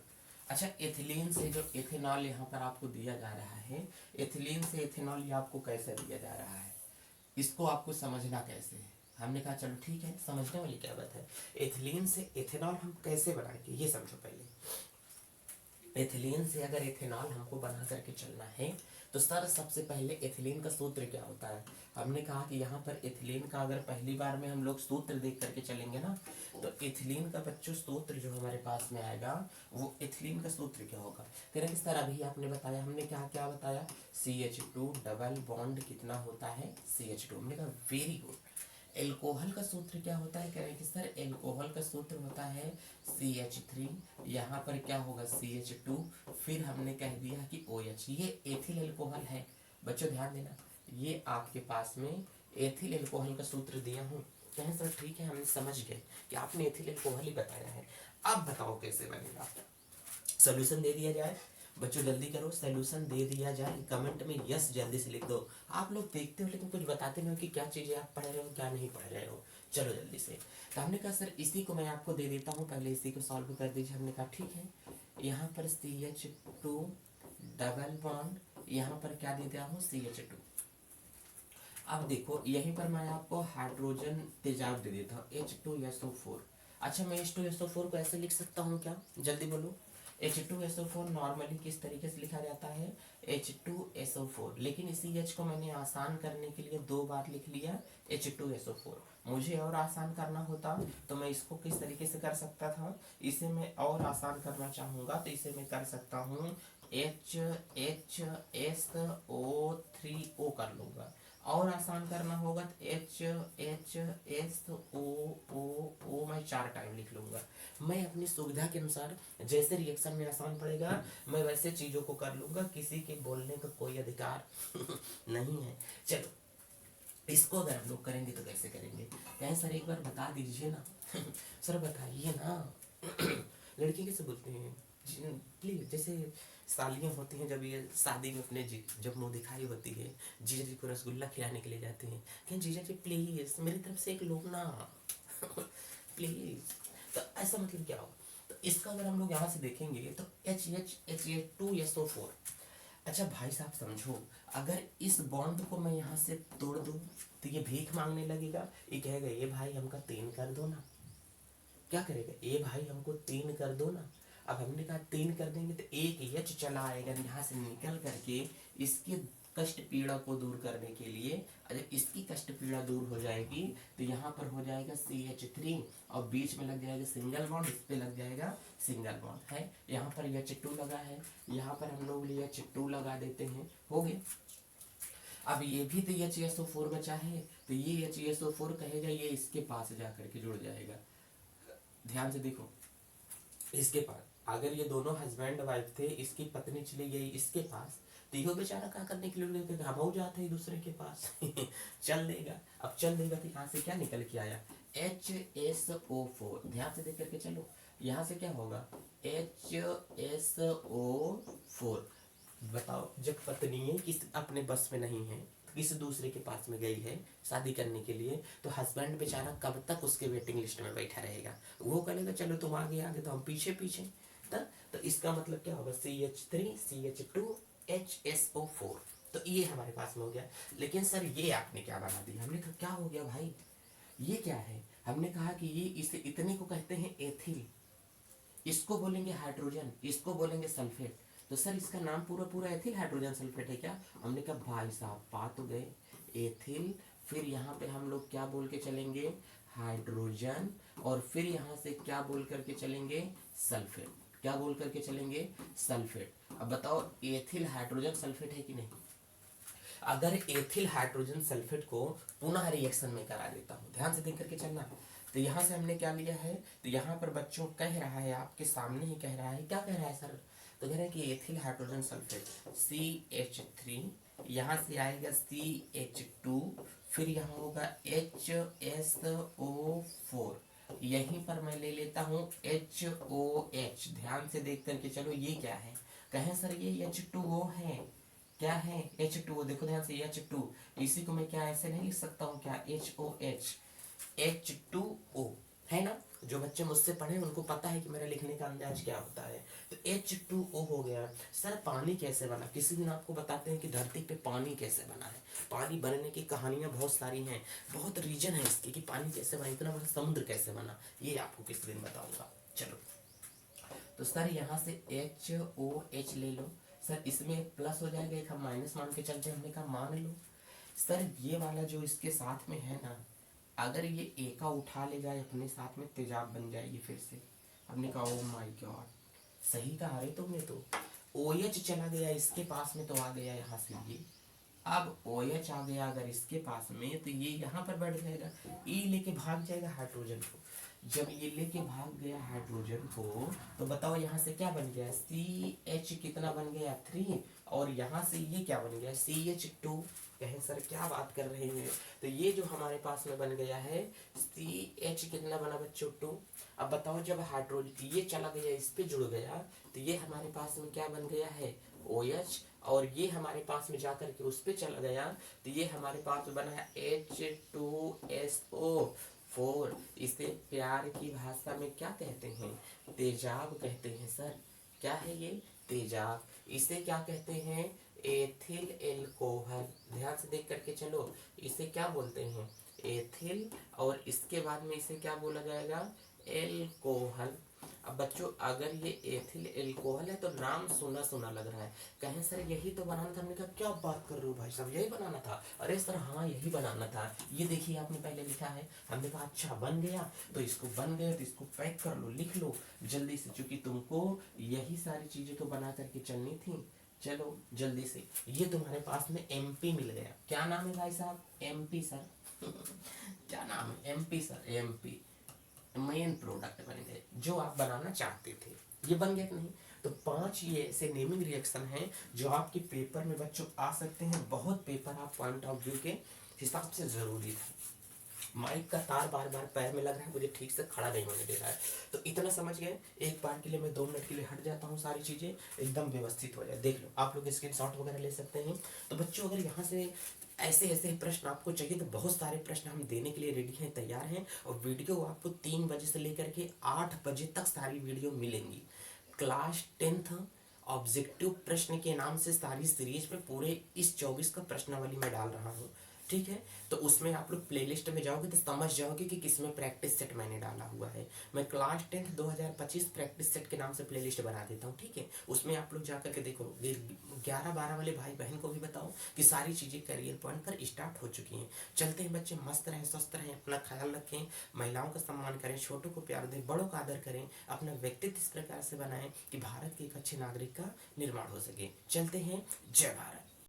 अच्छा, एथिलीन से जो एथेनॉल यहाँ पर आपको दिया जा रहा है, एथिलीन से एथेनॉल ये आपको कैसे दिया जा रहा है, इसको आपको समझना कैसे है। हमने कहा चलो ठीक है, समझने वाली क्या बात है। एथिलीन से एथेनॉल हम कैसे बनाएंगे ये समझो पहले। एथिलीन से अगर एथेनॉल हमको बना करके चलना है तो सर सबसे पहले एथिलीन का सूत्र क्या होता है। हमने कहा कि यहाँ पर एथिलीन का अगर पहली बार में हम लोग सूत्र देख करके चलेंगे ना, तो एथिलीन का बच्चों सूत्र जो हमारे पास में आएगा, वो एथिलीन का सूत्र क्या होगा। करेंगे सर अभी आपने बताया, हमने क्या क्या बताया, CH2 डबल बॉन्ड कितना होता है, CH2। हमने कहा वेरी गुड, एल्कोहल का सूत्र क्या होता है, कह रहे हैं कि सर एल्कोहल का सूत्र होता है CH3, यहाँ पर क्या होगा CH2, फिर हमने कह दिया कि OH। ये एथिल एल्कोहल है बच्चों, ध्यान देना, ये आपके पास में एथिल एल्कोहल का सूत्र दिया हूँ। कहें सर ठीक है, हमने समझ गए कि आपने एथिल एल्कोहल ही बताया है, अब बताओ कैसे बनेगा। सोल्यूशन दे दिया जाए बच्चों, जल्दी करो, सोल्यूशन दे दिया जाए, कमेंट में यस जल्दी से लिख दो। आप लोग देखते हो लेकिन कुछ बताते नहीं हो कि क्या चीज़ें आप पढ़ रहे हो क्या नहीं पढ़ रहे हो। चलो जल्दी से। तो हमने कहा सर इसी को मैं आपको दे देता हूँ, पहले इसी को सॉल्व कर दीजिए। हमने कहा ठीक है, यहाँ पर CH2 डबल बॉन्ड, यहाँ पर क्या दे दिया हूँ CH2। अब देखो यहीं पर मैं आपको हाइड्रोजन तेजाब दे देता हूँ H2SO4। अच्छा मैं H2SO4 को ऐसे लिख सकता हूँ क्या, जल्दी बोलो। H2SO4 नॉर्मली किस तरीके से लिखा जाता है H2SO4, लेकिन इसी H को मैंने आसान करने के लिए 2 बार लिख लिया H2SO4। मुझे और आसान करना होता तो मैं इसको किस तरीके से कर सकता था, इसे मैं और आसान करना चाहूँगा तो इसे मैं कर सकता हूँ HHSO3O कर लूँगा, और आसान करना होगा तो HHSO मैं 4 टाइम लिख लूँगा। मैं अपनी सुविधा के अनुसार जैसे रिएक्शन में आसान पड़ेगा मैं वैसे चीज़ों को कर लूँगा, किसी के बोलने का कोई अधिकार नहीं है। चलो इसको अगर हम लोग करेंगे तो कैसे करेंगे, कहें सर एक बार बता दीजिए ना सर बताइए ना लड़की कैसे बोलते हैं प्लीज, जैसे सालियाँ होती हैं जब ये शादी में अपने जब मुँह दिखाई होती है, जीजा जी को रसगुल्ला खिलाने के लिए जाते हैं, कहें जीजा जी प्लीज मेरी तरफ से एक लोग ना प्लीज। तो ऐसा मतलब क्या हो, तो इसका अगर हम लोग यहाँ से देखेंगे तो HH2SO4। अच्छा भाई साहब समझो, अगर इस बॉन्ड को मैं यहाँ से तोड़ दूँ तो ये भीख मांगने लगेगा, ये कहेगा ये भाई हमका 3 कर दो ना। क्या करेगा, ये भाई हमको 3 कर दो ना। अब हमने कहा 3 कर देंगे तो एक H चला आएगा यहाँ से निकल करके इसकी कष्ट पीड़ा को दूर करने के लिए। अगर इसकी कष्ट पीड़ा दूर हो जाएगी तो यहाँ पर हो जाएगा CH3 और बीच में लग जाएगा सिंगल बॉन्ड, इस पे लग जाएगा सिंगल बॉन्ड है। यहाँ पर H2 लगा है, यहाँ पर हम लोग H2 लगा देते हैं, हो गए। अब ये भी तो HSO4 बचा है, तो ये HSO4 कहेगा ये इसके पास जा करके जुड़ जाएगा। ध्यान से देखो, इसके पास अगर ये दोनों हस्बैंड वाइफ थे, इसकी पत्नी चली गई इसके पास, तो यो बेचारा क्या करने के लिए घाव जाते हैं दूसरे के पास चल देगा। अब चल देगा तो यहाँ से क्या निकल के आया HSO4, ध्यान से देख करके चलो, यहाँ से क्या होगा HSO4। बताओ जब पत्नी किस अपने बस में नहीं है, किसी दूसरे के पास में गई है शादी करने के लिए, तो हस्बैंड बेचारा कब तक उसके वेटिंग लिस्ट में बैठा रहेगा, वो कहेगा चलो तुम आगे आगे तो हम पीछे पीछे। तो इसका मतलब क्या होगा CH3 CH2 HSO4। तो ये हमारे पास में हो गया। लेकिन सर ये आपने क्या बना दिया, हमने कहा क्या हो गया भाई, ये क्या है, हमने कहा कि ये इसे इतने को कहते हैं एथिल, इसको बोलेंगे हाइड्रोजन, इसको बोलेंगे सल्फेट। तो सर इसका नाम पूरा पूरा एथिल हाइड्रोजन सल्फेट है क्या, हमने कहा भाई साहब पा तो गए एथिल, फिर यहाँ पे हम लोग क्या बोल के चलेंगे हाइड्रोजन, और फिर यहाँ से क्या बोल करके चलेंगे सल्फेट, क्या बोल करके चलेंगे सल्फेट। अब बताओ एथिल हाइड्रोजन सल्फेट है कि नहीं। अगर एथिल हाइड्रोजन सल्फेट को पुनः रिएक्शन में करा देता हूँ, ध्यान से देख करके चलना। तो यहाँ से हमने क्या लिया है, तो यहाँ पर बच्चों कह रहा है आपके सामने ही कह रहा है, क्या कह रहा है सर, तो कह रहा है कि एथिल हाइड्रोजन सल्फेट CH3, यहाँ से आएगा CH2, फिर यहाँ होगा HSO4, यहीं पर मैं ले लेता हूँ HOH। ध्यान से देख करके चलो ये क्या है, कहें सर ये H2O है, क्या है H2O, देखो ध्यान से H2, इसी को मैं क्या ऐसे नहीं लिख सकता हूँ क्या HOH, H2O है ना। जो बच्चे मुझसे पढ़े उनको पता है कि मेरा लिखने का अंदाज क्या होता है। तो H2O हो गया। सर पानी कैसे बना, किसी दिन आपको बताते हैं कि धरती पे पानी कैसे बना है। पानी बनने की कहानियां बहुत सारी हैं, बहुत रीजन है इसके कि पानी कैसे बना, इतना बड़ा समुद्र कैसे बना, ये आपको किसी दिन बताऊंगा। चलो तो सर यहाँ से HOH ले लो, सर इसमें प्लस हो जाएगा, एक हम माइनस मान के चलते हैं, हमने कहा मान लो। सर ये वाला जो इसके साथ में है ना, अगर ये ए का उठा ले जाए अपने साथ में तेजाब बन जाएगी फिर से। हमने कहा ओ माय गॉड, सही कहा रहे तुमने। तो OH चला गया इसके पास में तो आ गया यहाँ से ये अब OH आ गया अगर इसके पास में, तो ये यहाँ पर बैठ जाएगा, E लेके भाग जाएगा हाइड्रोजन को। जब ये लेके भाग गया हाइड्रोजन को, तो बताओ यहाँ से क्या बन गया, CH कितना बन गया 3, और यहाँ से ये क्या बन गया CH2। कहें सर क्या बात कर रहे हैं, तो ये जो हमारे पास में बन गया है CH कितना बना बच्चों 2। अब बताओ जब हाइड्रोजन ये चला गया इस पे जुड़ गया, तो ये हमारे पास में क्या बन गया है OH, और ये हमारे पास में जाकर के उस पे चला गया, तो ये हमारे पास में बना है H2SO4। इसे प्यार की भाषा में क्या कहते हैं, तेजाब कहते हैं सर। क्या है ये, तेजाब। इसे क्या कहते हैं, एथिल एल्कोहल। ध्यान से देख करके चलो, इसे क्या बोलते हैं, एथिल, और इसके बाद में इसे क्या बोला जाएगा, एल्कोहल। अब बच्चों अगर ये एथिल एल्कोहल है तो नाम सुना सुना लग रहा है, कहें सर यही तो बनाना था। हमने कहा क्या बात कर रहे हो भाई साहब, यही बनाना था। अरे सर हाँ यही बनाना था, ये देखिए आपने पहले लिखा है। हमने कहा अच्छा बन गया, तो इसको बन गया तो इसको पैक कर लो, लिख लो जल्दी से, क्योंकि तुमको यही सारी चीजें तो बना करके चलनी थी। चलो जल्दी से, ये तुम्हारे पास में MP मिल गया। क्या नाम है भाई साहब, MP सर। क्या नाम है, MP sir, MP। Main product बन गए जो आप बनाना चाहते थे, ये बन गया कि नहीं। तो 5 ये ऐसे नेमिंग रिएक्शन हैं जो आपके पेपर में बच्चों आ सकते हैं। बहुत पेपर आप पॉइंट ऑफ व्यू के हिसाब से जरूरी था। माइक का तार बार बार पैर में लग रहा है, मुझे ठीक से खड़ा नहीं होने दे रहा है, तो इतना समझ गए। एक बार के लिए मैं 2 मिनट के लिए हट जाता हूँ, सारी चीजें एकदम व्यवस्थित हो जाए। देख लो आप लोग स्क्रीनशॉट वगैरह ले सकते हैं। तो बच्चों अगर यहाँ से ऐसे ऐसे प्रश्न आपको चाहिए तो बहुत सारे प्रश्न हम देने के लिए रेडी हैं, तैयार हैं। और वीडियो आपको 3 बजे से लेकर के 8 बजे तक सारी वीडियो मिलेंगी। क्लास 10th ऑब्जेक्टिव प्रश्न के नाम से सारी सीरीज पे पूरे इस 24 का प्रश्नावली मैं डाल रहा हूँ, ठीक है। तो उसमें आप लोग प्लेलिस्ट में जाओगे तो समझ जाओगे कि किसमें प्रैक्टिस सेट मैंने डाला हुआ है। मैं क्लास 10th 2025 प्रैक्टिस सेट के नाम से प्लेलिस्ट बना देता हूँ, ठीक है। उसमें आप लोग जाकर के देखो, 11-12 वाले भाई बहन को भी बताओ कि सारी चीज़ें करियर पॉइंट पर स्टार्ट हो चुकी हैं। चलते हैं बच्चे, मस्त रहें, स्वस्थ रहें, अपना ख्याल रखें, महिलाओं का सम्मान करें, छोटों को प्यार दें, बड़ों का आदर करें, अपना व्यक्तित्व इस प्रकार से बनाएं कि भारत के एक अच्छे नागरिक का निर्माण हो सके। चलते हैं, जय भारत।